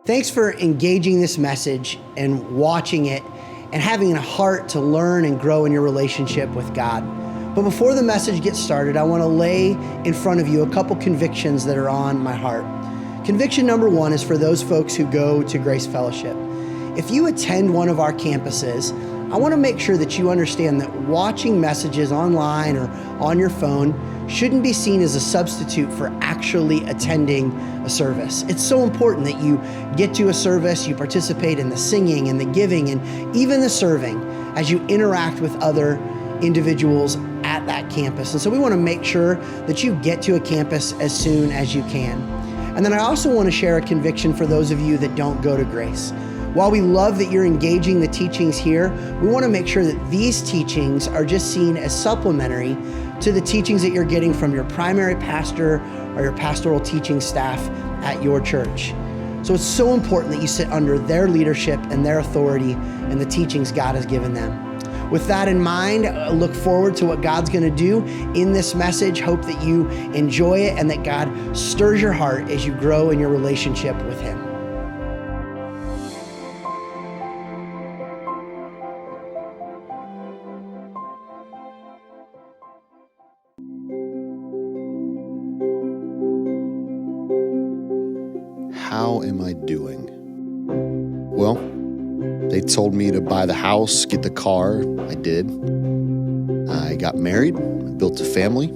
Thanks for engaging this message and watching it and having a heart to learn and grow in your relationship with God. But before the message gets started, I want to lay in front of you a couple convictions that are on my heart. Conviction number one is for those folks who go to Grace Fellowship. If you attend one of our campuses, I want to make sure that you understand that watching messages online or on your phone shouldn't be seen as a substitute for actually attending a service. It's so important that you get to a service, you participate in the singing and the giving and even the serving as you interact with other individuals at that campus. And so we want to make sure that you get to a campus as soon as you can. And then I also want to share a conviction for those of you that don't go to Grace. While we love that you're engaging the teachings here, we want to make sure that these teachings are just seen as supplementary to the teachings that you're getting from your primary pastor or your pastoral teaching staff at your church. So it's so important that you sit under their leadership and their authority and the teachings God has given them. With that in mind, I look forward to what God's going to do in this message. Hope that you enjoy it and that God stirs your heart as you grow in your relationship with Him. How am I doing? Well, they told me to buy the house, get the car. I did. I got married, built a family.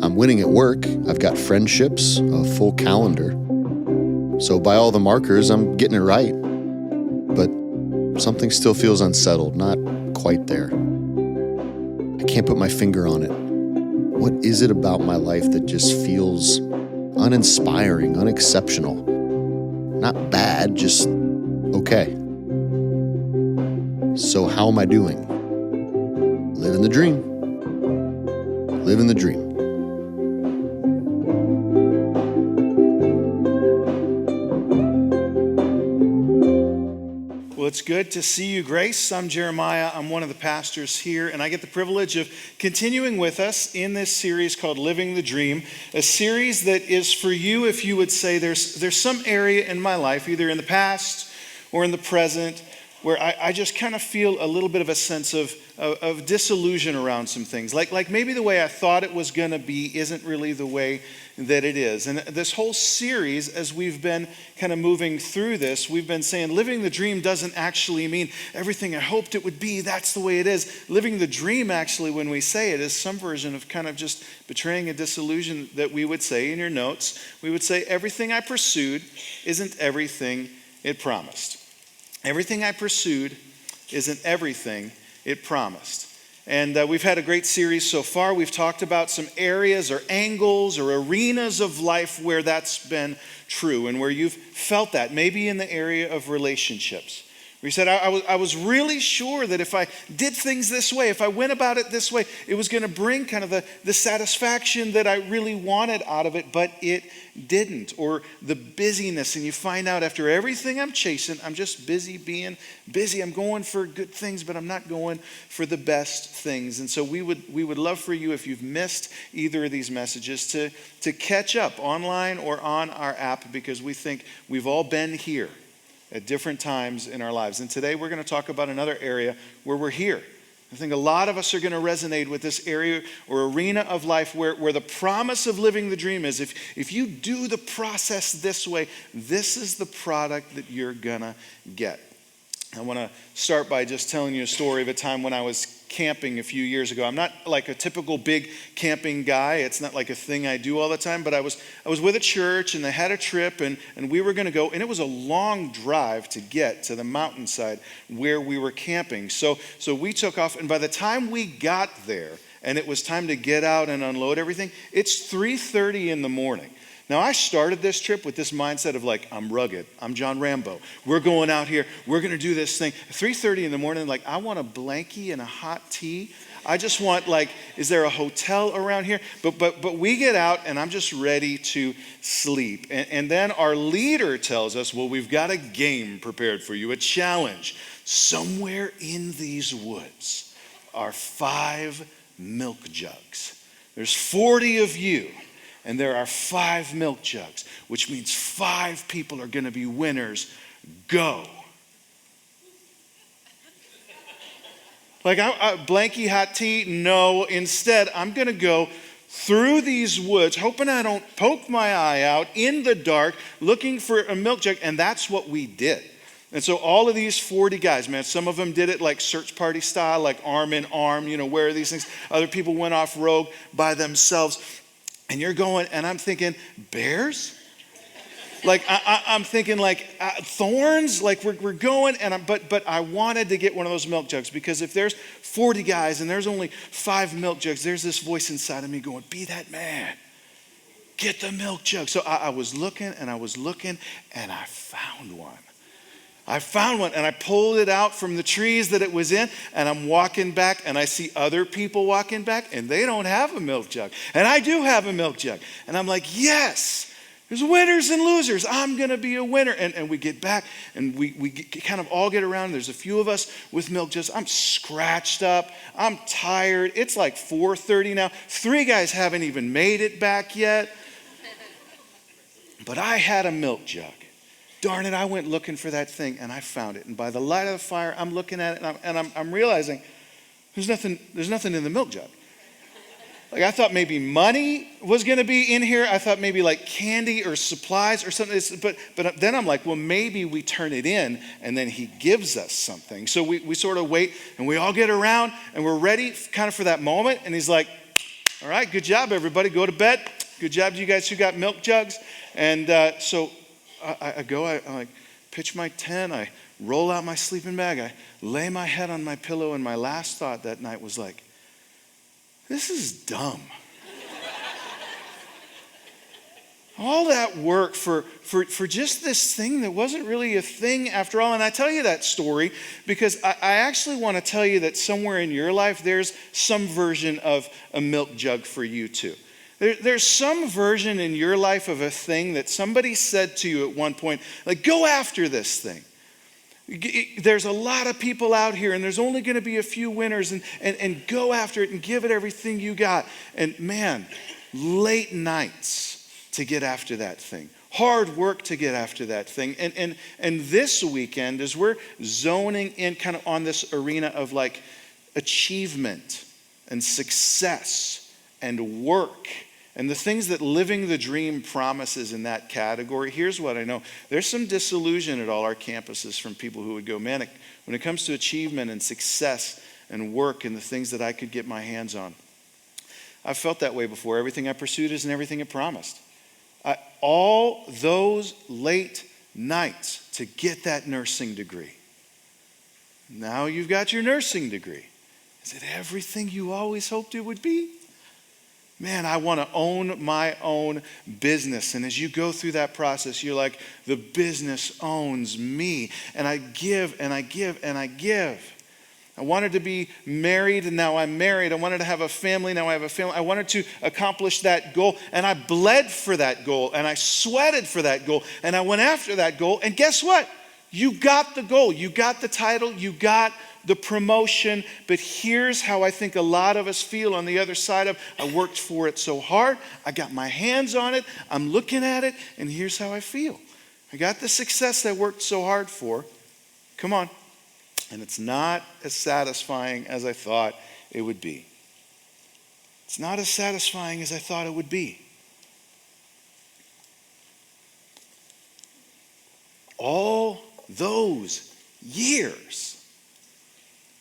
I'm winning at work. I've got friendships, a full calendar. So by all the markers, I'm getting it right. But something still feels unsettled, not quite there. I can't put my finger on it. What is it about my life that just feels uninspiring, unexceptional? Not bad, just okay. So how am I doing? Living the dream. Living the dream. Well, it's good to see you, Grace. I'm Jeremiah. I'm one of the pastors here, and I get the privilege of continuing with us in this series called Living the Dream, a series that is for you if you would say there's some area in my life, either in the past or in the present, where I just kind of feel a little bit of a sense of disillusion around some things. Like maybe the way I thought it was going to be isn't really the way that it is. And this whole series, as we've been kind of moving through this, we've been saying living the dream doesn't actually mean everything I hoped it would be, that's the way it is. Living the dream, actually, when we say it, is some version of kind of just betraying a disillusion that we would say in your notes. We would say everything I pursued isn't everything it promised. Everything I pursued isn't everything it promised. And we've had a great series so far. We've talked about some areas or angles or arenas of life where that's been true and where you've felt that, maybe in the area of relationships. We said, I was really sure that if I did things this way, if I went about it this way, it was going to bring kind of the satisfaction that I really wanted out of it, but it didn't. Or the busyness, and you find out after everything I'm chasing, I'm just busy being busy. I'm going for good things, but I'm not going for the best things. And so we would love for you, if you've missed either of these messages, to catch up online or on our app, because we think we've all been here at different times in our lives. And today we're going to talk about another area where we're here. I think a lot of us are going to resonate with this area or arena of life where the promise of living the dream is if you do the process this way, this is the product that you're going to get. I want to start by just telling you a story of a time when I was camping a few years ago. I'm not like a typical big camping guy. It's not like a thing I do all the time, but I was with a church and they had a trip and we were going to go, and it was a long drive to get to the mountainside where we were camping. So we took off, and by the time we got there and it was time to get out and unload everything, it's 3:30 in the morning. Now, I started this trip with this mindset of like, I'm rugged. I'm John Rambo. We're going out here. We're going to do this thing. 3:30 in the morning, like, I want a blankie and a hot tea. I just want, like, is there a hotel around here? But we get out, and I'm just ready to sleep. And then our leader tells us, well, we've got a game prepared for you, a challenge. Somewhere in these woods are 5 milk jugs. There's 40 of you. and there are 5 milk jugs, which means 5 people are going to be winners. Go. Like, blankie hot tea? No. Instead, I'm going to go through these woods, hoping I don't poke my eye out in the dark, looking for a milk jug. And that's what we did. And so all of these 40 guys, man, some of them did it like search party style, like arm in arm, where are these things? Other people went off rogue by themselves. And you're going, and I'm thinking, bears? Like, I'm thinking like thorns, like we're going, but I wanted to get one of those milk jugs, because if there's 40 guys and there's only 5 milk jugs, there's this voice inside of me going, be that man, get the milk jug. So I was looking and I was looking, and I found one. And I pulled it out from the trees that it was in, and I'm walking back, and I see other people walking back, and they don't have a milk jug. And I do have a milk jug. And I'm like, yes, there's winners and losers. I'm going to be a winner. And we get back, and we kind of all get around. There's a few of us with milk jugs. I'm scratched up. I'm tired. It's like 4:30 now. 3 guys haven't even made it back yet. But I had a milk jug. Darn it, I went looking for that thing, and I found it. And by the light of the fire, I'm looking at it, and I'm realizing there's nothing in the milk jug. Like, I thought maybe money was going to be in here. I thought maybe like candy or supplies or something. But then I'm like, well, maybe we turn it in, and then he gives us something. So we sort of wait, and we all get around, and we're ready kind of for that moment. And he's like, all right, good job, everybody. Go to bed. Good job to you guys who got milk jugs. And so I go, I like pitch my tent, I roll out my sleeping bag, I lay my head on my pillow, and my last thought that night was like, this is dumb. All that work for just this thing that wasn't really a thing after all. And I tell you that story because I actually want to tell you that somewhere in your life there's some version of a milk jug for you too. There's some version in your life of a thing that somebody said to you at one point, like, go after this thing. There's a lot of people out here, and there's only going to be a few winners, and go after it and give it everything you got. And man, late nights to get after that thing. Hard work to get after that thing. And this weekend, as we're zoning in kind of on this arena of like achievement and success and work, and the things that living the dream promises in that category, here's what I know. There's some disillusion at all our campuses from people who would go, man, when it comes to achievement and success and work and the things that I could get my hands on, I've felt that way before. Everything I pursued isn't everything it promised. All those late nights to get that nursing degree. Now you've got your nursing degree. Is it everything you always hoped it would be? Man, I want to own my own business. And as you go through that process, you're like, the business owns me. And I give and I give and I give. I wanted to be married, and now I'm married. I wanted to have a family, now I have a family. I wanted to accomplish that goal, and I bled for that goal, and I sweated for that goal, and I went after that goal. And guess what? You got the goal. You got the title. You got the promotion. But here's how I think a lot of us feel on the other side of, I worked for it so hard. I got my hands on it. I'm looking at it. And here's how I feel. I got the success I worked so hard for. Come on. And it's not as satisfying as I thought it would be. It's not as satisfying as I thought it would be. All those years,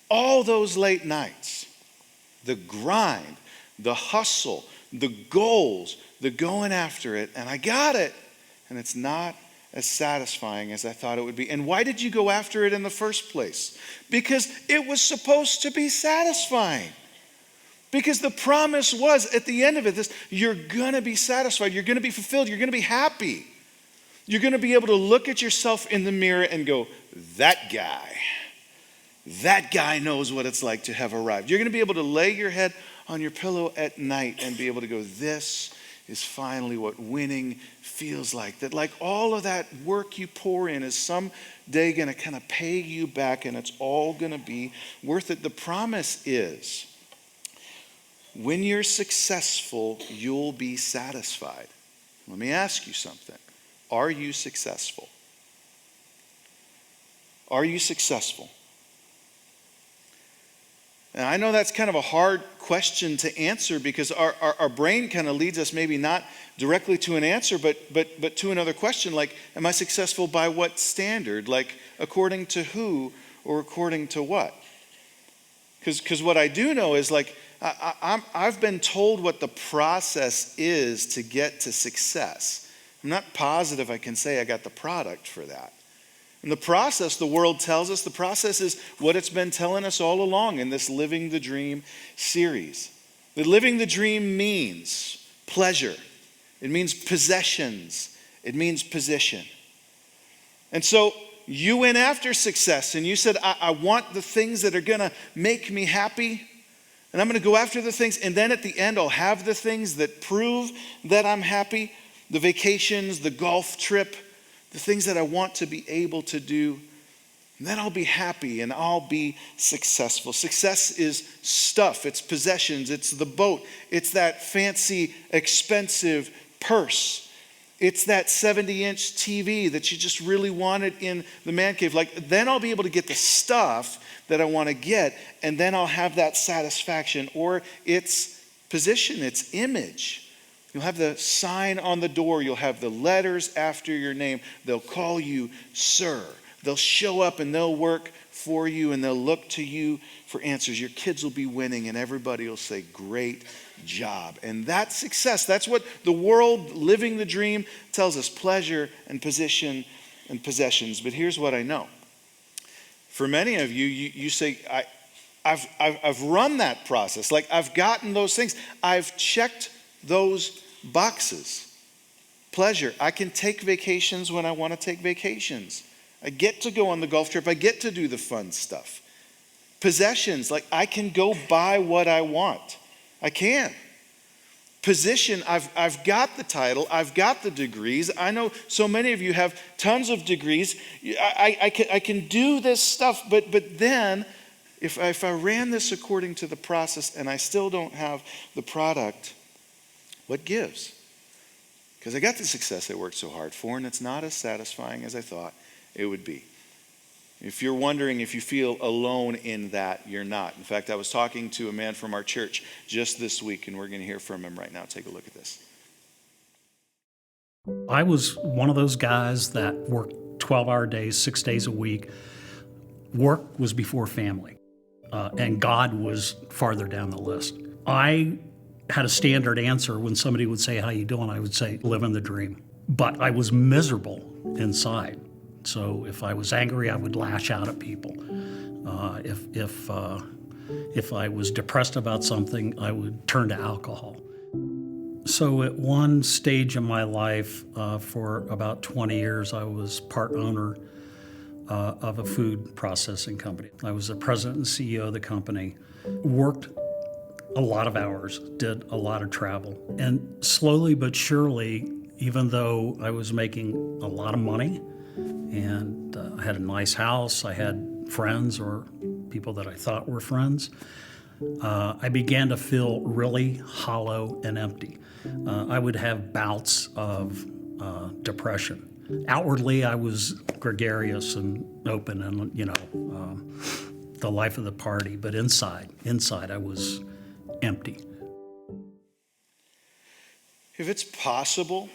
all those late nights, the grind, the hustle, the goals, the going after it, and I got it, and it's not as satisfying as I thought it would be. And why did you go after it in the first place? Because it was supposed to be satisfying. Because the promise was at the end of it, this, you're going to be satisfied, you're going to be fulfilled, you're going to be happy. You're going to be able to look at yourself in the mirror and go, that guy knows what it's like to have arrived. You're going to be able to lay your head on your pillow at night and be able to go, this is finally what winning feels like. That like all of that work you pour in is someday going to kind of pay you back, and it's all going to be worth it. The promise is when you're successful, you'll be satisfied. Let me ask you something. Are you successful? Are you successful? And I know that's kind of a hard question to answer because our brain kind of leads us maybe not directly to an answer, but to another question, like, am I successful by what standard? Like, according to who or according to what? Because what I do know is, like, I've been told what the process is to get to success. I'm not positive I can say I got the product for that. And the process, the world tells us, the process is what it's been telling us all along in this Living the Dream series. That living the dream means pleasure. It means possessions. It means position. And so you went after success and you said, I want the things that are going to make me happy. And I'm going to go after the things. And then at the end, I'll have the things that prove that I'm happy. The vacations, the golf trip, the things that I want to be able to do, and then I'll be happy and I'll be successful. Success is stuff, it's possessions, it's the boat, it's that fancy, expensive purse. It's that 70-inch TV that you just really wanted in the man cave. Like, then I'll be able to get the stuff that I want to get, and then I'll have that satisfaction. Or it's position, it's image. You'll have the sign on the door. You'll have the letters after your name. They'll call you sir. They'll show up and they'll work for you and they'll look to you for answers. Your kids will be winning and everybody will say, great job. And that's success. That's what the world living the dream tells us, pleasure and position and possessions. But here's what I know. For many of you, you say, I've run that process. Like, I've gotten those things. I've checked those boxes. Pleasure. I can take vacations when I want to take vacations. I get to go on the golf trip. I get to do the fun stuff. Possessions. Like, I can go buy what I want. I can. Position. I've got the title. I've got the degrees. I know so many of you have tons of degrees. I can do this stuff, but then if I ran this according to the process and I still don't have the product, what gives? Because I got the success I worked so hard for, and it's not as satisfying as I thought it would be. If you're wondering if you feel alone in that, you're not. In fact, I was talking to a man from our church just this week, and we're going to hear from him right now. Take a look at this. I was one of those guys that worked 12-hour days, 6 days a week. Work was before family, and God was farther down the list. I had a standard answer when somebody would say, how you doing? I would say, living the dream. But I was miserable inside. So if I was angry, I would lash out at people. If I was depressed about something, I would turn to alcohol. So at one stage in my life, for about 20 years, I was part owner of a food processing company. I was the president and CEO of the company, worked a lot of hours, did a lot of travel. And slowly but surely, even though I was making a lot of money and I had a nice house, I had friends or people that I thought were friends, I began to feel really hollow and empty. I would have bouts of depression. Outwardly, I was gregarious and open and, the life of the party, but inside I was empty. If it's possible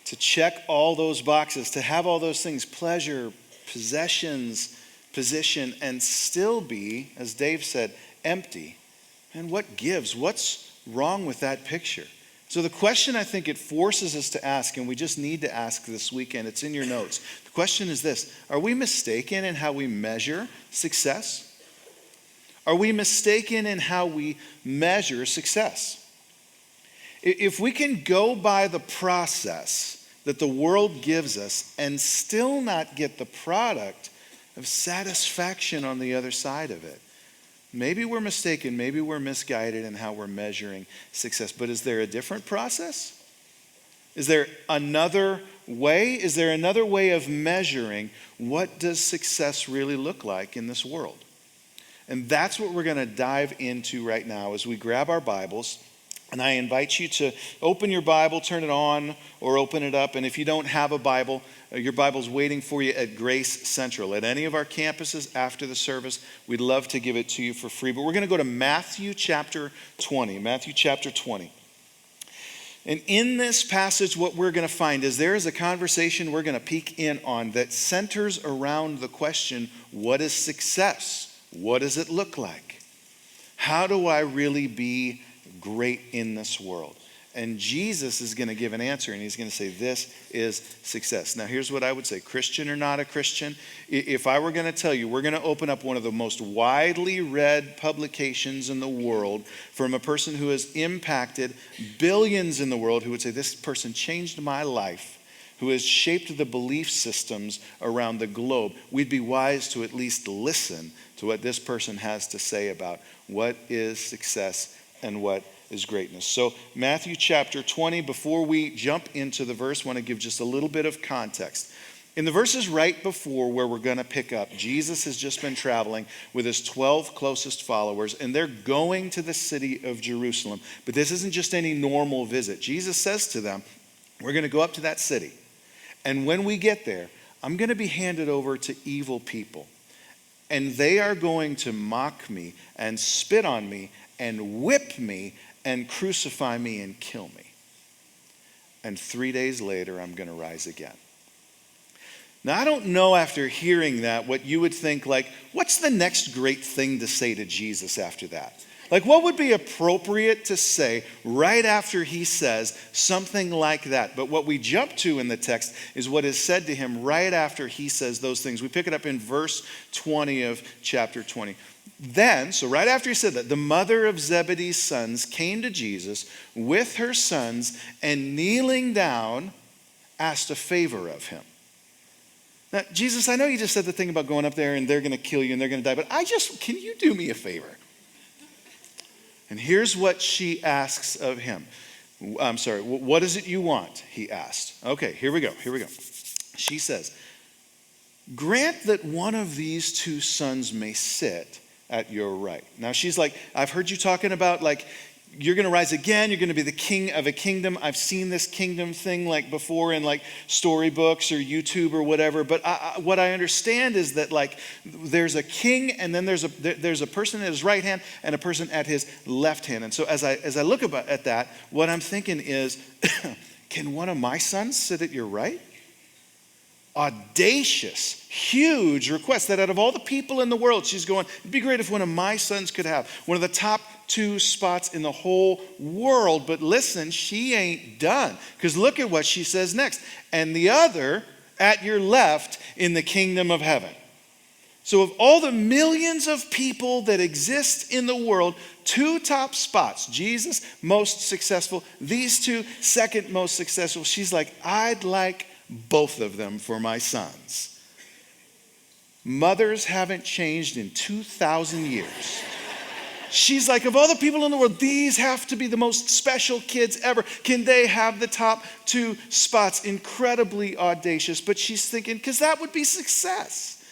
to check all those boxes, to have all those things, pleasure, possessions, position, and still be, as Dave said, empty, and what gives? What's wrong with that picture? So the question I think it forces us to ask, and we just need to ask this weekend, it's in your notes. The question is this: are we mistaken in how we measure success? Are we mistaken in how we measure success? If we can go by the process that the world gives us and still not get the product of satisfaction on the other side of it, maybe we're mistaken, maybe we're misguided in how we're measuring success. But is there a different process? Is there another way? Is there another way of measuring what does success really look like in this world? And that's what we're going to dive into right now as we grab our Bibles. And I invite you to open your Bible, turn it on, or open it up. And if you don't have a Bible, your Bible's waiting for you at Grace Central. At any of our campuses after the service, we'd love to give it to you for free. But we're going to go to Matthew chapter 20. Matthew chapter 20. And in this passage, what we're going to find is there is a conversation we're going to peek in on that centers around the question, what is success? What does it look like? How do I really be great in this world? And Jesus is going to give an answer, and he's going to say, this is success. Now, here's what I would say. Christian or not a Christian, if I were going to tell you, we're going to open up one of the most widely read publications in the world from a person who has impacted billions in the world, who would say, this person changed my life, who has shaped the belief systems around the globe, we'd be wise to at least listen to what this person has to say about what is success and what is greatness. So Matthew chapter 20, before we jump into the verse, I want to give just a little bit of context. In the verses right before where we're going to pick up, Jesus has just been traveling with his 12 closest followers, and they're going to the city of Jerusalem. But this isn't just any normal visit. Jesus says to them, we're going to go up to that city. And when we get there, I'm going to be handed over to evil people. And they are going to mock me and spit on me and whip me and crucify me and kill me. And 3 days later, I'm going to rise again. Now, I don't know after hearing that what you would think, like, what's the next great thing to say to Jesus after that? Like, what would be appropriate to say right after he says something like that? But what we jump to in the text is what is said to him right after he says those things. We pick it up in verse 20 of chapter 20. Then, so right after he said that, the mother of Zebedee's sons came to Jesus with her sons and kneeling down asked a favor of him. Now, Jesus, I know you just said the thing about going up there and they're going to kill you and they're going to die, but can you do me a favor? And here's what she asks of him. I'm sorry, what is it you want? He asked. Okay, here we go. She says, grant that one of these two sons may sit at your right. Now she's like, I've heard you talking about like, you're going to rise again. You're going to be the king of a kingdom. I've seen this kingdom thing like before in like storybooks or YouTube or whatever. But what I understand is that like there's a king and then there's a person at his right hand and a person at his left hand. And so as I look at that, what I'm thinking is, can one of my sons sit at your right? Audacious, huge request that out of all the people in the world, she's going, it'd be great if one of my sons could have one of the top 2 spots in the whole world. But listen, she ain't done. Because look at what she says next. And the other at your left in the kingdom of heaven. So of all the millions of people that exist in the world, 2 top spots, Jesus, most successful, these 2, second most successful. She's like, I'd like both of them for my sons. Mothers haven't changed in 2,000 years. She's like, of all the people in the world, these have to be the most special kids ever. Can they have the top 2 spots? Incredibly audacious. But she's thinking, because that would be success.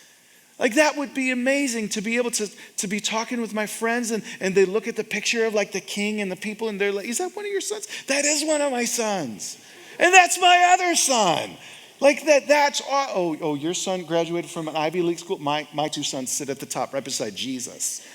Like that would be amazing to be able to be talking with my friends and they look at the picture of like the king and the people and they're like, is that one of your sons? That is one of my sons. And that's my other son. Like that's, your son graduated from an Ivy League school. My 2 sons sit at the top right beside Jesus.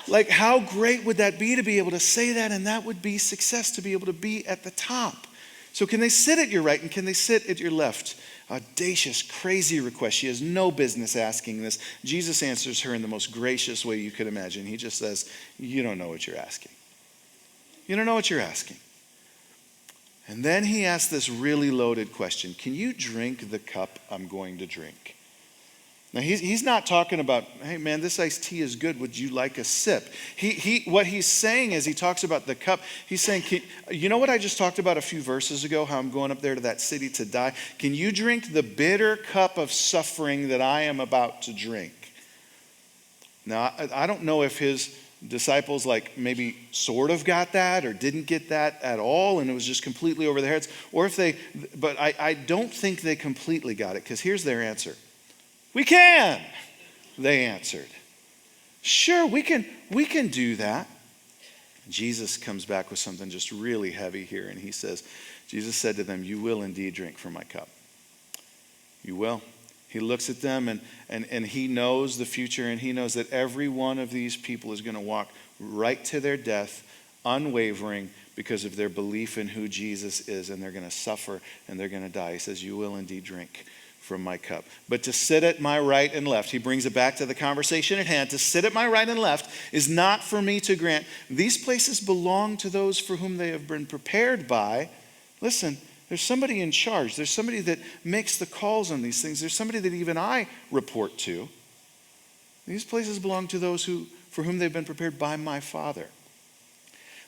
Like how great would that be to be able to say that, and that would be success, to be able to be at the top. So can they sit at your right and can they sit at your left? Audacious, crazy request. She has no business asking this. Jesus answers her in the most gracious way you could imagine. He just says, you don't know what you're asking. You don't know what you're asking. And then he asks this really loaded question. Can you drink the cup I'm going to drink? Now, he's not talking about, hey, man, this iced tea is good. Would you like a sip? What he's saying is he talks about the cup. He's saying, you know what I just talked about a few verses ago, how I'm going up there to that city to die? Can you drink the bitter cup of suffering that I am about to drink? Now, I don't know if his disciples like maybe sort of got that or didn't get that at all and it was just completely over their heads, or if but I don't think they completely got it, because here's their answer. We can, they answered. Sure, we can do that. Jesus comes back with something just really heavy here, and he says, Jesus said to them, you will indeed drink from my cup. You will. He looks at them and he knows the future, and he knows that every one of these people is going to walk right to their death, unwavering, because of their belief in who Jesus is, and they're going to suffer and they're going to die. He says, you will indeed drink from my cup. But to sit at my right and left, he brings it back to the conversation at hand, to sit at my right and left is not for me to grant. These places belong to those for whom they have been prepared by. Listen, there's somebody in charge. There's somebody that makes the calls on these things. There's somebody that even I report to. These places belong to those for whom they've been prepared by my Father.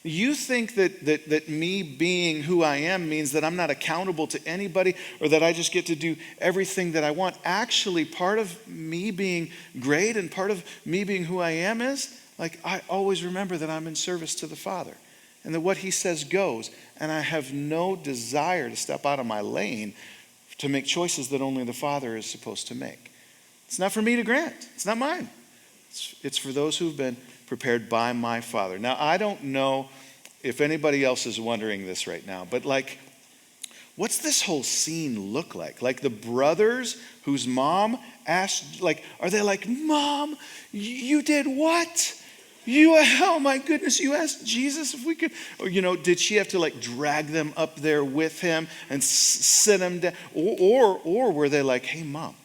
You think that me being who I am means that I'm not accountable to anybody, or that I just get to do everything that I want. Actually, part of me being great and part of me being who I am is, like, I always remember that I'm in service to the Father, and that what he says goes, and I have no desire to step out of my lane to make choices that only the Father is supposed to make. It's not for me to grant. It's not mine. It's for those who've been prepared by my Father. Now, I don't know if anybody else is wondering this right now, but like, what's this whole scene look like? Like the brothers whose mom asked, like, are they like, Mom, you did what? Oh my goodness, you asked Jesus if we could, or, did she have to like drag them up there with him and sit them down? Or were they like, hey Mom,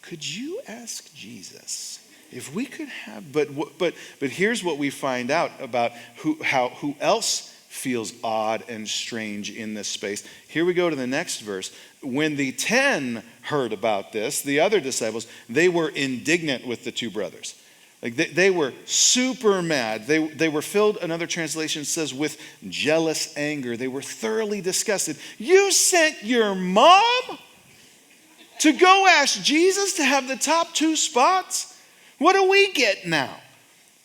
could you ask Jesus if we could have, but here's what we find out about who else feels odd and strange in this space. Here we go to the next verse. When the 10 heard about this, the other disciples, they were indignant with the two brothers. Like they were super mad. They were filled, another translation says, with jealous anger. They were thoroughly disgusted. You sent your mom to go ask Jesus to have the top 2 spots? What do we get now?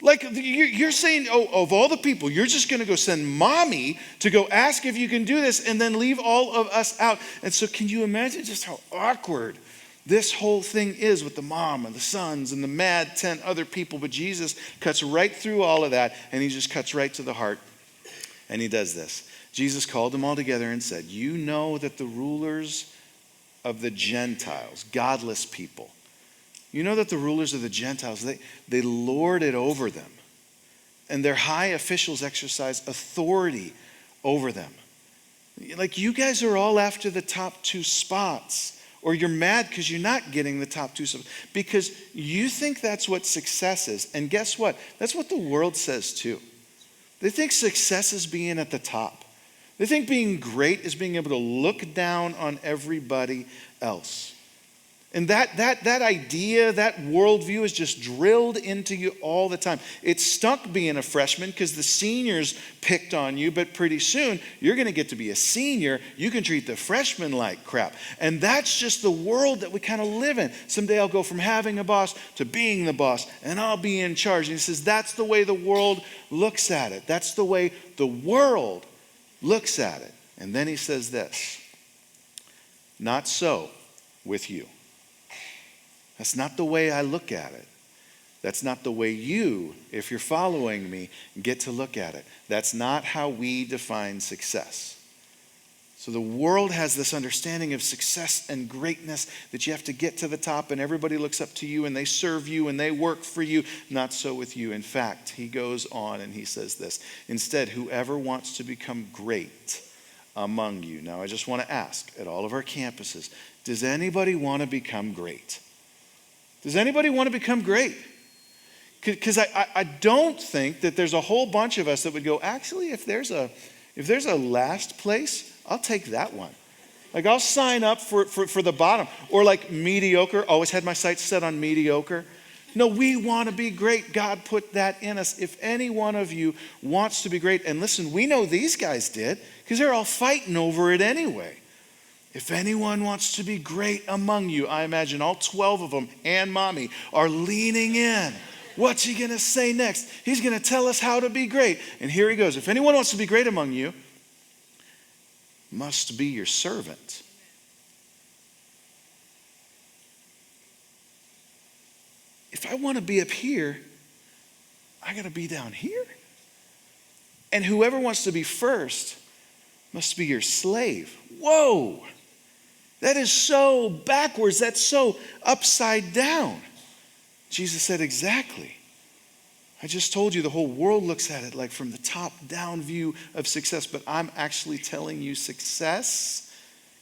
Like, you're saying, of all the people, you're just going to go send mommy to go ask if you can do this and then leave all of us out. And so can you imagine just how awkward this whole thing is with the mom and the sons and the mad 10 other people? But Jesus cuts right through all of that, and he just cuts right to the heart. And he does this. Jesus called them all together and said, you know that the rulers of the Gentiles, godless people, you know that the rulers of the Gentiles, they lord it over them. And their high officials exercise authority over them. Like, you guys are all after the top 2 spots. Or you're mad because you're not getting the top 2 spots. Because you think that's what success is. And guess what? That's what the world says too. They think success is being at the top. They think being great is being able to look down on everybody else. And that idea, that worldview is just drilled into you all the time. It stunk being a freshman because the seniors picked on you, but pretty soon you're going to get to be a senior. You can treat the freshmen like crap. And that's just the world that we kind of live in. Someday I'll go from having a boss to being the boss, and I'll be in charge. And he says that's the way the world looks at it. That's the way the world looks at it. And then he says this, not so with you. That's not the way I look at it. That's not the way you, if you're following me, get to look at it. That's not how we define success. So the world has this understanding of success and greatness that you have to get to the top and everybody looks up to you and they serve you and they work for you. Not so with you. In fact, he goes on and he says this. Instead, whoever wants to become great among you. Now, I just want to ask at all of our campuses, does anybody want to become great? Does anybody want to become great? Because I don't think that there's a whole bunch of us that would go, actually, if there's a last place, I'll take that one. Like, I'll sign up for the bottom. Or like mediocre, always had my sights set on mediocre. No, we want to be great. God put that in us. If any one of you wants to be great, and listen, we know these guys did, because they're all fighting over it anyway. If anyone wants to be great among you, I imagine all 12 of them and mommy are leaning in. What's he going to say next? He's going to tell us how to be great. And here he goes. If anyone wants to be great among you, must be your servant. If if I want to be up here, I got to be down here. And whoever wants to be first must be your slave. Whoa, that is so backwards. That's so upside down. Jesus said, exactly. I just told you the whole world looks at it like from the top down view of success, but I'm actually telling you success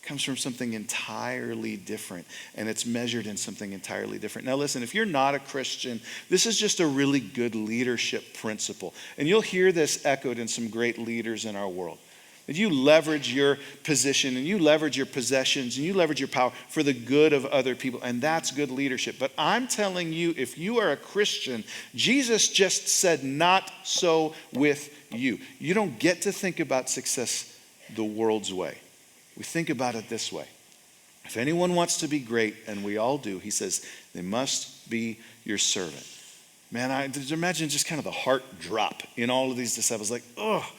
comes from something entirely different, and it's measured in something entirely different. Now listen, if you're not a Christian, this is just a really good leadership principle, and you'll hear this echoed in some great leaders in our world. That you leverage your position and you leverage your possessions and you leverage your power for the good of other people, and that's good leadership. But I'm telling you, if you are a Christian, Jesus just said, not so with you. You don't get to think about success the world's way. We think about it this way. If anyone wants to be great, and we all do, he says, they must be your servant. Man, I imagine just kind of the heart drop in all of these disciples, like, oh,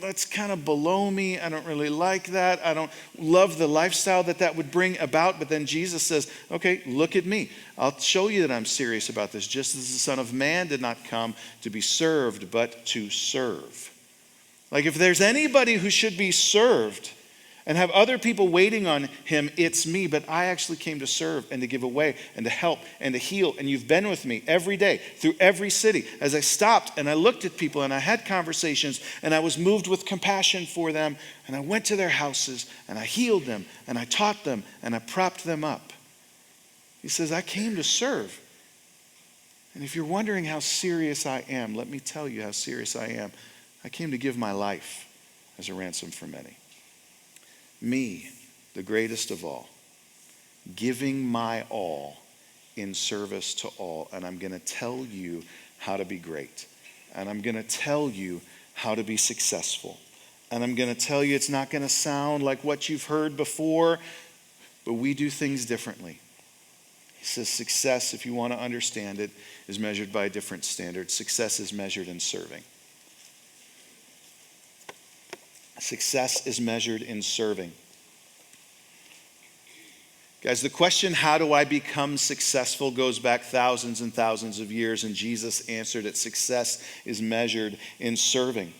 that's kind of below me. I don't really like that. I don't love the lifestyle that would bring about. But then Jesus says, okay, look at me. I'll show you that I'm serious about this. Just as the Son of Man did not come to be served, but to serve. Like if there's anybody who should be served and have other people waiting on him, it's me. But I actually came to serve and to give away and to help and to heal. And you've been with me every day through every city as I stopped and I looked at people and I had conversations and I was moved with compassion for them. And I went to their houses and I healed them and I taught them and I propped them up. He says, I came to serve. And if you're wondering how serious I am, let me tell you how serious I am. I came to give my life as a ransom for many. Me, the greatest of all, giving my all in service to all. And I'm going to tell you how to be great. And I'm going to tell you how to be successful. And I'm going to tell you it's not going to sound like what you've heard before, but we do things differently. He says success, if you want to understand it, is measured by a different standard. Success is measured in serving. Success is measured in serving. Guys, the question, how do I become successful, goes back thousands and thousands of years, and Jesus answered it. Success is measured in serving.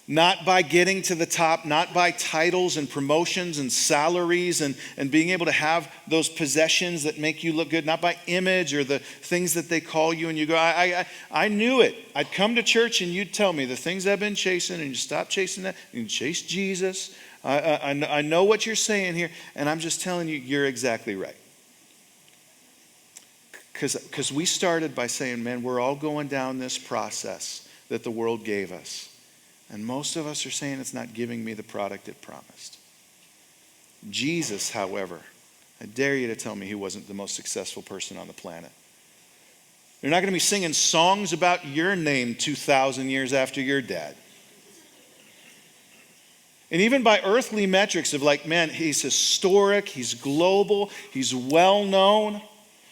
Not by getting to the top, not by titles and promotions and salaries and being able to have those possessions that make you look good, not by image or the things that they call you and you go, I knew it. I'd come to church and you'd tell me the things I've been chasing, and you stop chasing that and you chase Jesus. I know what you're saying here, and I'm just telling you, you're exactly right. Because we started by saying, man, we're all going down this process that the world gave us. And most of us are saying it's not giving me the product it promised. Jesus, however, I dare you to tell me he wasn't the most successful person on the planet. They're not going to be singing songs about your name 2,000 years after you're dead. And even by earthly metrics of like, man, he's historic, he's global, he's well known.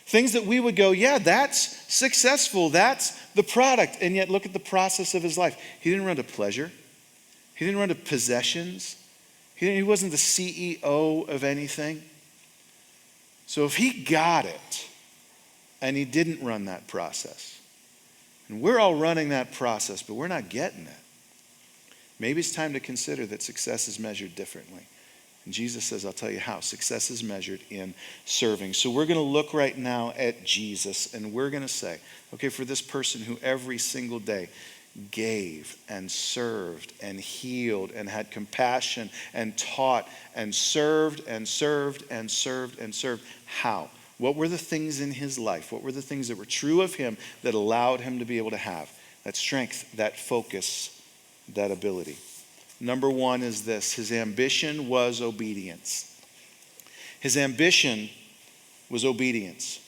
Things that we would go, yeah, that's successful, that's the product. And yet look at the process of his life. He didn't run to pleasure. He didn't run to possessions. He wasn't the CEO of anything. So if he got it and he didn't run that process, and we're all running that process, but we're not getting it, maybe it's time to consider that success is measured differently. And Jesus says, I'll tell you how. Success is measured in serving. So we're going to look right now at Jesus, and we're going to say, okay, for this person who every single day gave and served and healed and had compassion and taught and served and served and served and served, how? What were the things in his life? What were the things that were true of him that allowed him to be able to have that strength, that focus, that ability? Number one is this: his ambition was obedience. His ambition was obedience.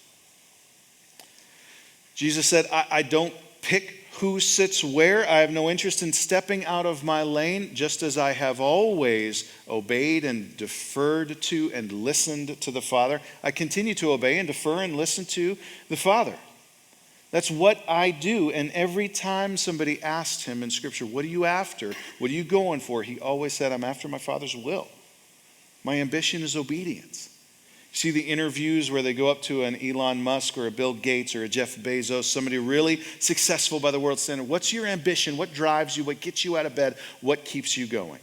Jesus said, I don't pick who sits where. I have no interest in stepping out of my lane, just as I have always obeyed and deferred to and listened to the Father. I continue to obey and defer and listen to the Father. That's what I do. And every time somebody asked him in Scripture, what are you after? What are you going for? He always said, I'm after my Father's will. My ambition is obedience. See the interviews where they go up to an Elon Musk or a Bill Gates or a Jeff Bezos, somebody really successful by the world standard. What's your ambition? What drives you? What gets you out of bed? What keeps you going?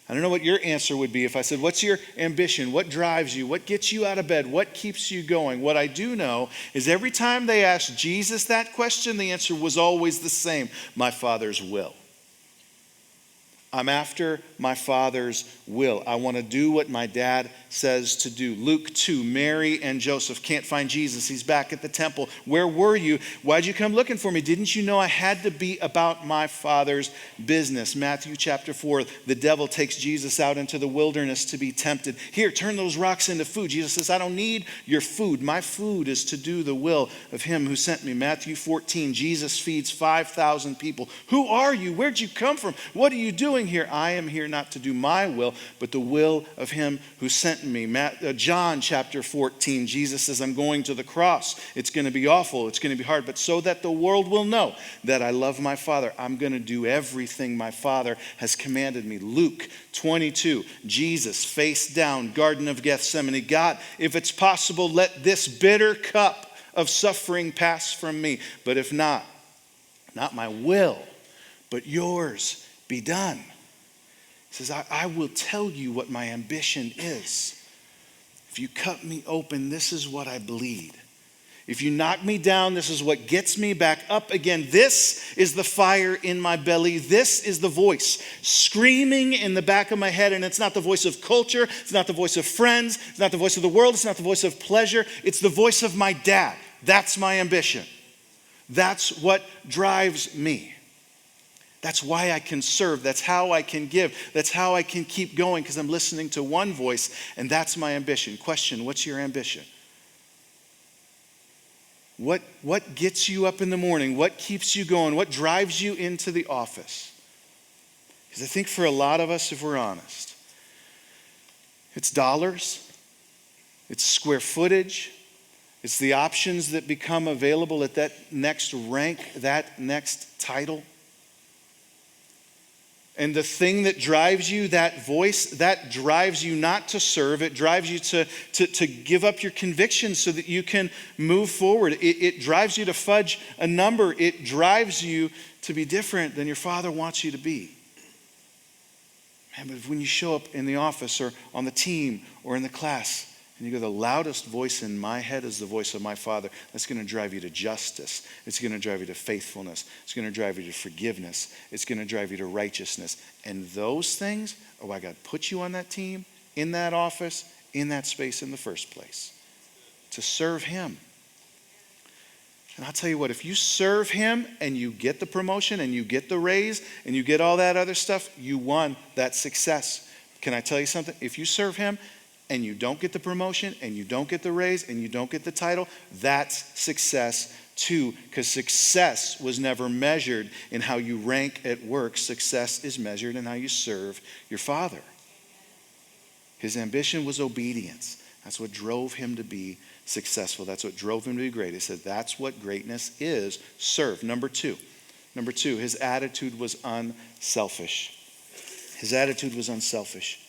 I don't know what your answer would be if I said, what's your ambition? What drives you? What gets you out of bed? What keeps you going? What I do know is every time they asked Jesus that question, the answer was always the same: my Father's will. I'm after my Father's will. I want to do what my dad says to do. Luke 2, Mary and Joseph can't find Jesus. He's back at the temple. Where were you? Why'd you come looking for me? Didn't you know I had to be about my Father's business? Matthew chapter 4, the devil takes Jesus out into the wilderness to be tempted. Here, turn those rocks into food. Jesus says, I don't need your food. My food is to do the will of him who sent me. Matthew 14, Jesus feeds 5,000 people. Who are you? Where'd you come from? What are you doing here? I am here not to do my will, but the will of him who sent me. John chapter 14, Jesus says, I'm going to the cross. It's going to be awful. It's going to be hard, but so that the world will know that I love my Father, I'm going to do everything my Father has commanded me. Luke 22, Jesus face down, Garden of Gethsemane. God, if it's possible, let this bitter cup of suffering pass from me. But if not my will, but yours be done. He says, I will tell you what my ambition is. If you cut me open, this is what I bleed. If you knock me down, this is what gets me back up again. This is the fire in my belly. This is the voice screaming in the back of my head. And it's not the voice of culture. It's not the voice of friends. It's not the voice of the world. It's not the voice of pleasure. It's the voice of my dad. That's my ambition. That's what drives me. That's why I can serve. That's how I can give. That's how I can keep going, because I'm listening to one voice, and that's my ambition. Question, what's your ambition? What gets you up in the morning? What keeps you going? What drives you into the office? Because I think for a lot of us, if we're honest, it's dollars, it's square footage, it's the options that become available at that next rank, that next title. And the thing that drives you, that voice, that drives you not to serve. It drives you to give up your convictions so that you can move forward. It drives you to fudge a number. It drives you to be different than your Father wants you to be. Man, but when you show up in the office or on the team or in the class, and you go, the loudest voice in my head is the voice of my Father, that's going to drive you to justice. It's going to drive you to faithfulness. It's going to drive you to forgiveness. It's going to drive you to righteousness. And those things are why God put you on that team, in that office, in that space in the first place. To serve him. And I'll tell you what, if you serve him and you get the promotion and you get the raise and you get all that other stuff, you won that success. Can I tell you something? If you serve him and you don't get the promotion, and you don't get the raise, and you don't get the title, that's success too. Because success was never measured in how you rank at work. Success is measured in how you serve your Father. His ambition was obedience. That's what drove him to be successful. That's what drove him to be great. He said that's what greatness is. Serve. Number two, his attitude was unselfish. His attitude was unselfish.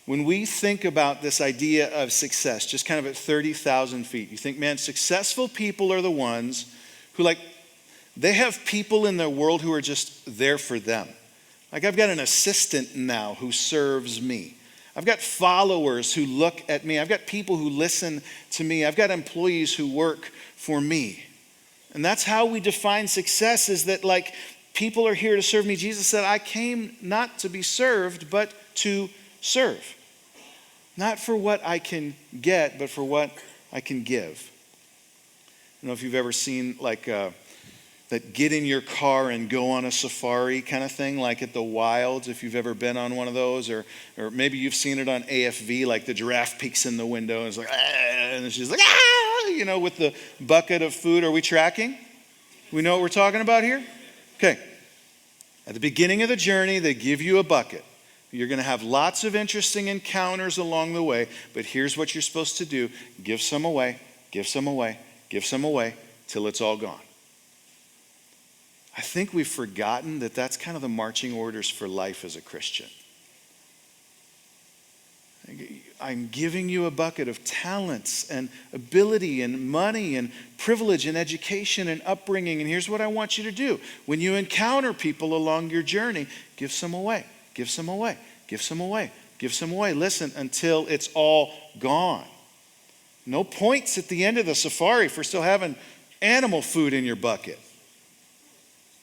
When we think about this idea of success, just kind of at 30,000 feet, you think, man, successful people are the ones who they have people in their world who are just there for them. Like I've got an assistant now who serves me. I've got followers who look at me. I've got people who listen to me. I've got employees who work for me. And that's how we define success, is that people are here to serve me. Jesus said, I came not to be served, but to serve. Not for what I can get, but for what I can give. I don't know if you've ever seen that get in your car and go on a safari kind of thing, like at the wilds, if you've ever been on one of those, or maybe you've seen it on AFV, like the giraffe peeks in the window and is like, ah, and she's like, ah, with the bucket of food. Are we tracking? We know what we're talking about here? Okay. At the beginning of the journey, they give you a bucket. You're going to have lots of interesting encounters along the way, but here's what you're supposed to do. Give some away, give some away, give some away, till it's all gone. I think we've forgotten that that's kind of the marching orders for life as a Christian. I'm giving you a bucket of talents and ability and money and privilege and education and upbringing. And here's what I want you to do. When you encounter people along your journey, give some away, give some away, give some away, give some away. Listen, until it's all gone. No points at the end of the safari for still having animal food in your bucket.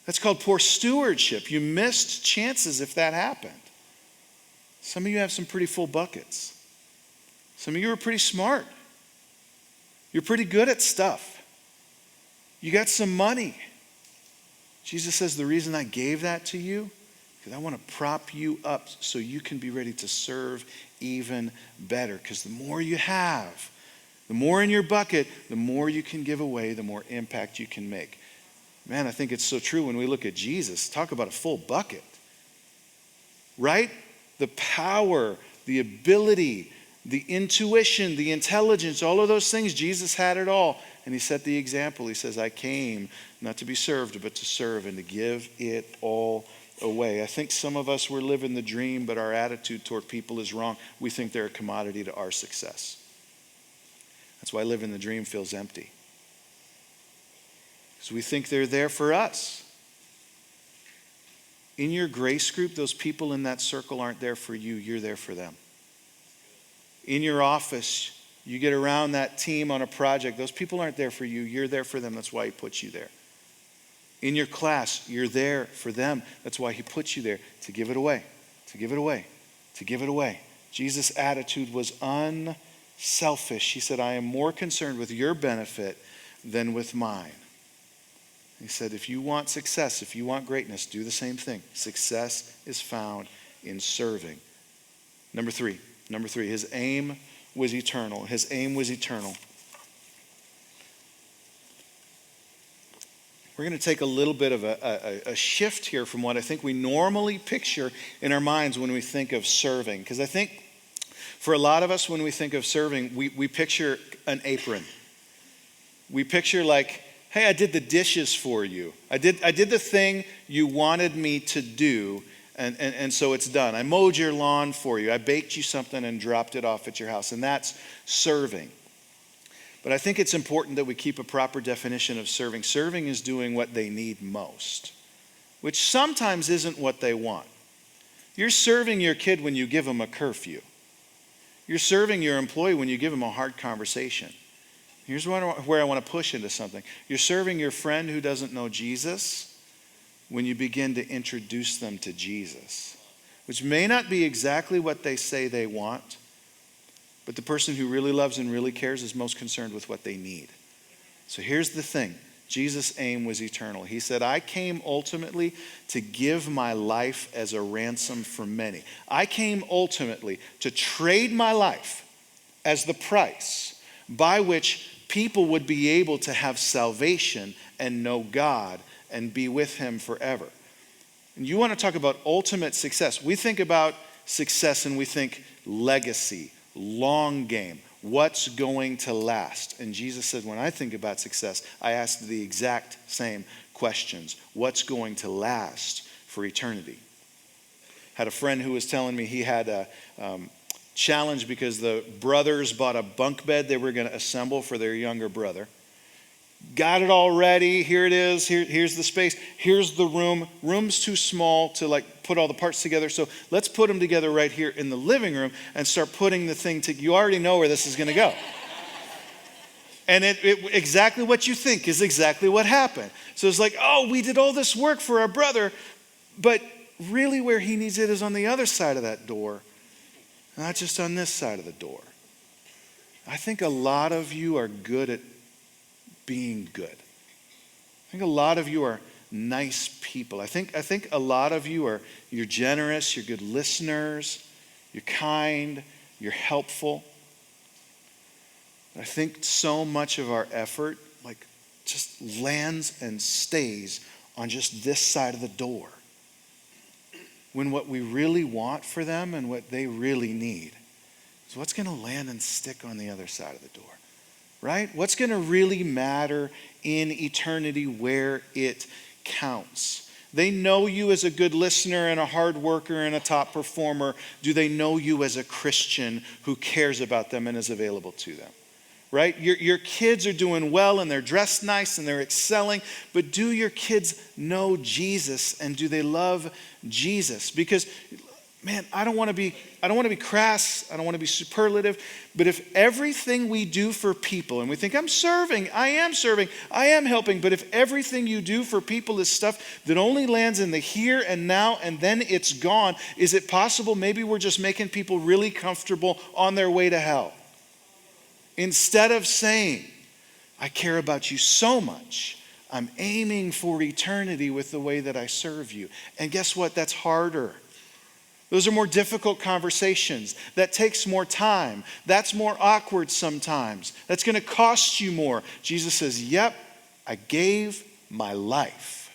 That's called poor stewardship. You missed chances if that happened. Some of you have some pretty full buckets. Some of you are pretty smart. You're pretty good at stuff. You got some money. Jesus says, the reason I gave that to you, because I want to prop you up so you can be ready to serve even better. Because the more you have, the more in your bucket, the more you can give away, the more impact you can make. Man, I think it's so true when we look at Jesus. Talk about a full bucket. Right? The power, the ability, the intuition, the intelligence, all of those things, Jesus had it all. And he set the example. He says, I came not to be served, but to serve and to give it all away. I think some of us, we're living the dream, but our attitude toward people is wrong. We think they're a commodity to our success. That's why living the dream feels empty. Because we think they're there for us. In your grace group, those people in that circle aren't there for you. You're there for them. In your office, you get around that team on a project. Those people aren't there for you. You're there for them. That's why he puts you there. In your class, you're there for them. That's why he puts you there, to give it away, to give it away, to give it away. Jesus' attitude was unselfish. He said, I am more concerned with your benefit than with mine. He said, if you want success, if you want greatness, do the same thing. Success is found in serving. Number three, his aim was eternal. His aim was eternal. We're going to take a little bit of a shift here from what I think we normally picture in our minds when we think of serving. Because I think for a lot of us, when we think of serving, we picture an apron. We picture like, hey, I did the dishes for you. I did the thing you wanted me to do, and so it's done. I mowed your lawn for you. I baked you something and dropped it off at your house, and that's serving. But I think it's important that we keep a proper definition of serving. Serving is doing what they need most, which sometimes isn't what they want. You're serving your kid when you give them a curfew. You're serving your employee when you give them a hard conversation. Here's where I want to push into something. You're serving your friend who doesn't know Jesus when you begin to introduce them to Jesus, which may not be exactly what they say they want, but the person who really loves and really cares is most concerned with what they need. So here's the thing. Jesus' aim was eternal. He said, I came ultimately to give my life as a ransom for many. I came ultimately to trade my life as the price by which people would be able to have salvation and know God and be with him forever. And you want to talk about ultimate success. We think about success and we think legacy, long game, what's going to last. And Jesus said, when I think about success, I ask the exact same questions. What's going to last for eternity? Had a friend who was telling me he had a challenge because the brothers bought a bunk bed they were going to assemble for their younger brother. Got it all ready. Here it is. Here's the space. Here's the room. Room's too small to like put all the parts together. So let's put them together right here in the living room and start putting the thing together. You already know where this is going to go. And it exactly what you think is exactly what happened. So it's like, oh, we did all this work for our brother, but really where he needs it is on the other side of that door. Not just on this side of the door. I think a lot of you are good at being good. I think a lot of you are nice people. I think a lot of you you're generous, you're good listeners, you're kind, you're helpful. I think so much of our effort just lands and stays on just this side of the door. When what we really want for them and what they really need is what's going to land and stick on the other side of the door, right? What's going to really matter in eternity where it counts. They know you as a good listener and a hard worker and a top performer. Do they know you as a Christian who cares about them and is available to them? Right? Your kids are doing well and they're dressed nice and they're excelling, but do your kids know Jesus and do they love Jesus? Because, man, I don't want to be crass, I don't want to be superlative, but if everything we do for people, and we think, I'm serving, I am helping, but if everything you do for people is stuff that only lands in the here and now and then it's gone, is it possible maybe we're just making people really comfortable on their way to hell? Instead of saying, I care about you so much, I'm aiming for eternity with the way that I serve you. And guess what? That's harder. Those are more difficult conversations. That takes more time. That's more awkward sometimes. That's going to cost you more. Jesus says, yep, I gave my life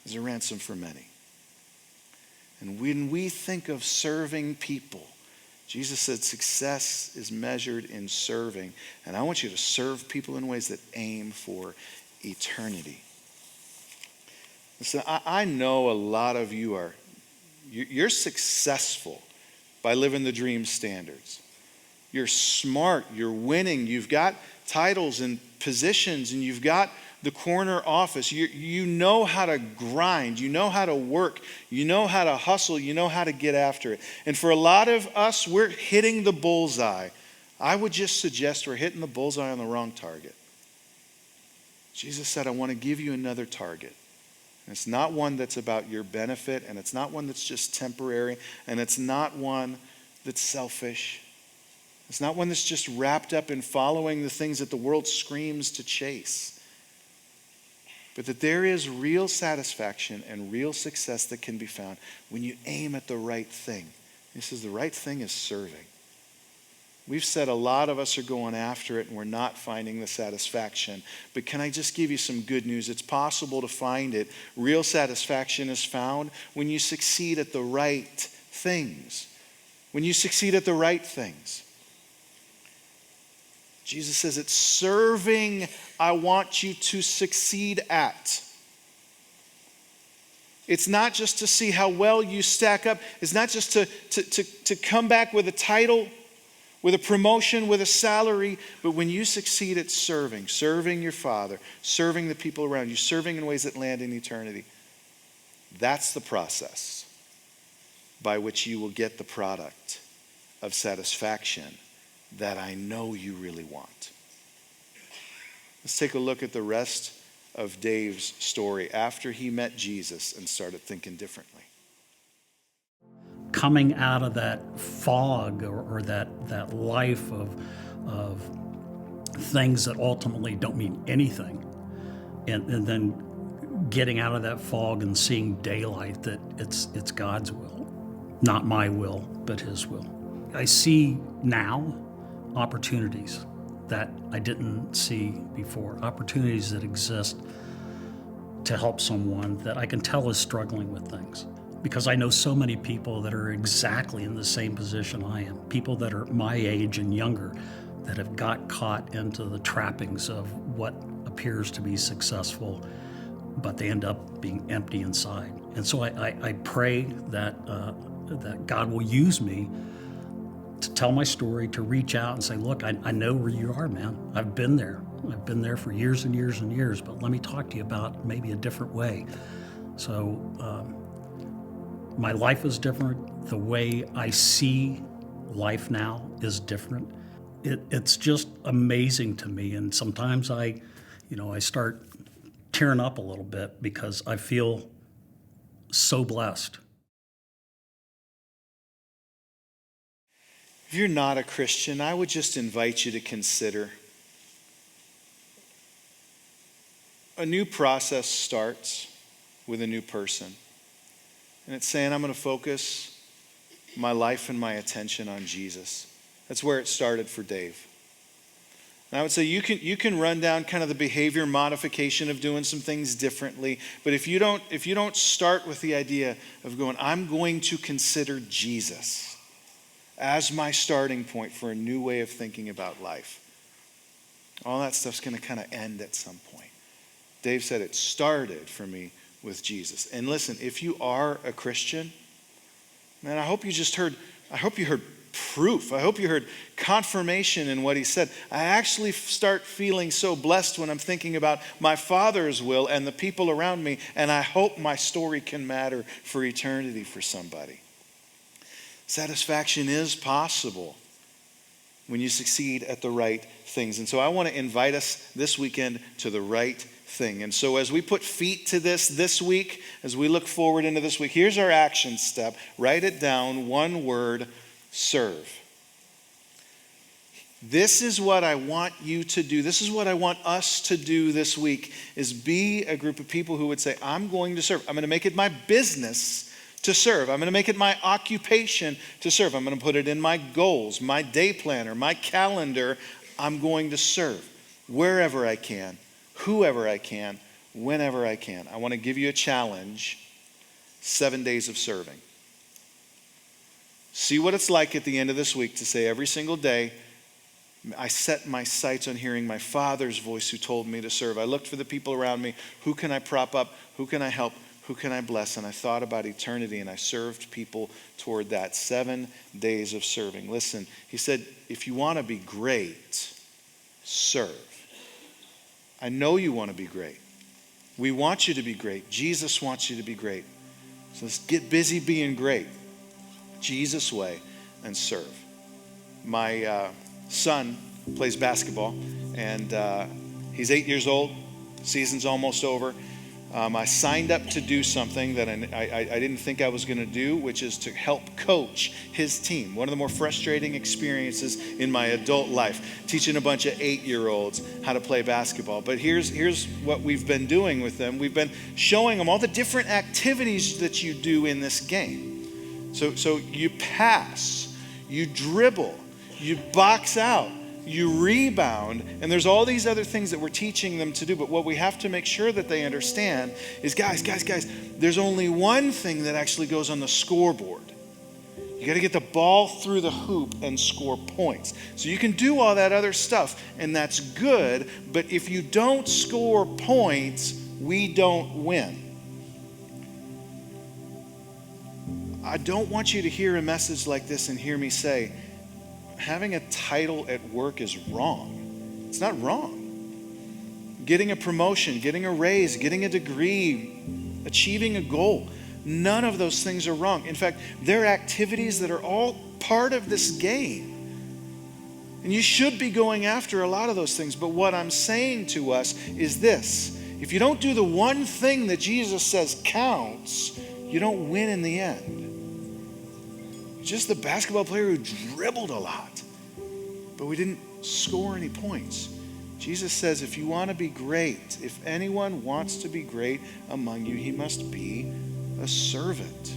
as a ransom for many. And when we think of serving people, Jesus said success is measured in serving. And I want you to serve people in ways that aim for eternity. Listen, I know a lot of you you're successful by living the dream standards. You're smart, you're winning, you've got titles and positions, and you've got the corner office. You know how to grind, you know how to work, you know how to hustle, you know how to get after it. And for a lot of us, we're hitting the bullseye. I would just suggest we're hitting the bullseye on the wrong target. Jesus said, I want to give you another target. And it's not one that's about your benefit, and it's not one that's just temporary, and it's not one that's selfish. It's not one that's just wrapped up in following the things that the world screams to chase. But that there is real satisfaction and real success that can be found when you aim at the right thing. He says the right thing is serving. We've said a lot of us are going after it and we're not finding the satisfaction. But can I just give you some good news? It's possible to find it. Real satisfaction is found when you succeed at the right things. When you succeed at the right things. Jesus says it's serving I want you to succeed at. It's not just to see how well you stack up. It's not just to come back with a title, with a promotion, with a salary, but when you succeed at serving your Father, serving the people around you, serving in ways that land in eternity, that's the process by which you will get the product of satisfaction that I know you really want. Let's take a look at the rest of Dave's story after he met Jesus and started thinking differently. Coming out of that fog or that life of things that ultimately don't mean anything, and then getting out of that fog and seeing daylight that it's God's will, not my will, but His will. I see now opportunities that I didn't see before, opportunities that exist to help someone that I can tell is struggling with things. Because I know so many people that are exactly in the same position I am, people that are my age and younger that have got caught into the trappings of what appears to be successful, but they end up being empty inside. And so I pray that God will use me to tell my story, to reach out and say, look, I know where you are, man. I've been there. I've been there for years and years and years, but let me talk to you about maybe a different way. So my life is different. The way I see life now is different. It's just amazing to me. And sometimes I start tearing up a little bit because I feel so blessed. If you're not a Christian, I would just invite you to consider a new process starts with a new person. And it's saying, I'm going to focus my life and my attention on Jesus. That's where it started for Dave. And I would say you can run down kind of the behavior modification of doing some things differently. But if you don't start with the idea of going, I'm going to consider Jesus as my starting point for a new way of thinking about life, all that stuff's going to kind of end at some point. Dave said it started for me with Jesus. And listen, if you are a Christian, man, I hope you heard proof. I hope you heard confirmation in what he said. I actually start feeling so blessed when I'm thinking about my Father's will and the people around me, and I hope my story can matter for eternity for somebody. Satisfaction is possible when you succeed at the right things. And so I want to invite us this weekend to the right thing. And so as we put feet to this week, as we look forward into this week, here's our action step. Write it down, one word: serve. This is what I want you to do. This is what I want us to do this week, is be a group of people who would say, I'm going to serve. I'm going to make it my business to serve. I'm going to make it my occupation to serve. I'm going to put it in my goals, my day planner, my calendar. I'm going to serve wherever I can, whoever I can, whenever I can. I want to give you a challenge: 7 days of serving. See what it's like at the end of this week to say every single day, I set my sights on hearing my Father's voice who told me to serve. I looked for the people around me. Who can I prop up? Who can I help? Who can I bless? And I thought about eternity, and I served people toward that. 7 days of serving. Listen, he said, if you want to be great, serve. I know you want to be great. We want you to be great. Jesus wants you to be great. So let's get busy being great, Jesus' way, and serve. My son plays basketball, and he's 8 years old. Season's almost over. I signed up to do something that I didn't think I was going to do, which is to help coach his team. One of the more frustrating experiences in my adult life, teaching a bunch of 8-year-olds how to play basketball. But here's what we've been doing with them. We've been showing them all the different activities that you do in this game. So you pass, you dribble, you box out, you rebound, and there's all these other things that we're teaching them to do. But what we have to make sure that they understand is, guys, there's only one thing that actually goes on the scoreboard. You got to get the ball through the hoop and score points. So you can do all that other stuff, and that's good, but if you don't score points, we don't win. I don't want you to hear a message like this and hear me say, having a title at work is wrong. It's not wrong. Getting a promotion, getting a raise, getting a degree, achieving a goal, none of those things are wrong. In fact, they're activities that are all part of this game. And you should be going after a lot of those things. But what I'm saying to us is this: if you don't do the one thing that Jesus says counts, you don't win in the end. Just the basketball player who dribbled a lot, but we didn't score any points. Jesus says, if you want to be great, if anyone wants to be great among you, he must be a servant.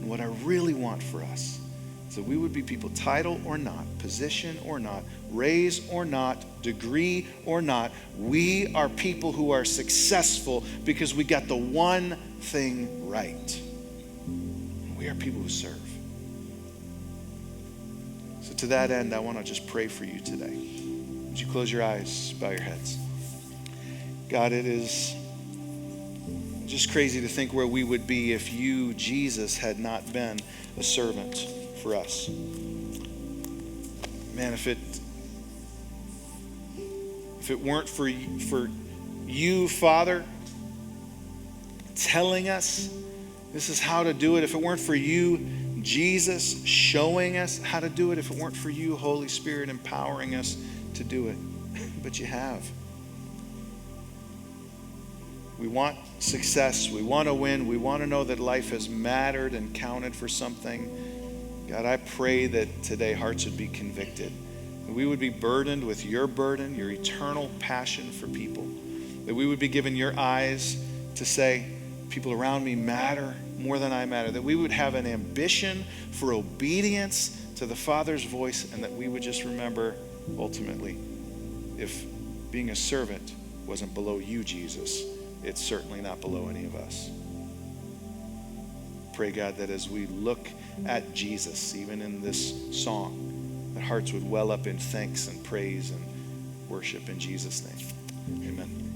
And what I really want for us is that we would be people, title or not, position or not, raise or not, degree or not. We are people who are successful because we got the one thing right. We are people who serve. So to that end, I want to just pray for you today. Would you close your eyes, bow your heads? God, it is just crazy to think where we would be if you, Jesus, had not been a servant for us. Man, if it weren't for you, Father, telling us this is how to do it, if it weren't for you, Jesus, showing us how to do it, if it weren't for you, Holy Spirit, empowering us to do it. But you have. We want success. We want to win. We want to know that life has mattered and counted for something. God, I pray that today hearts would be convicted. That we would be burdened with your burden, your eternal passion for people. That we would be given your eyes to say, people around me matter more than I matter. That we would have an ambition for obedience to the Father's voice, and that we would just remember, ultimately, if being a servant wasn't below you, Jesus, it's certainly not below any of us. Pray, God, that as we look at Jesus, even in this song, that hearts would well up in thanks and praise and worship in Jesus' name. Amen.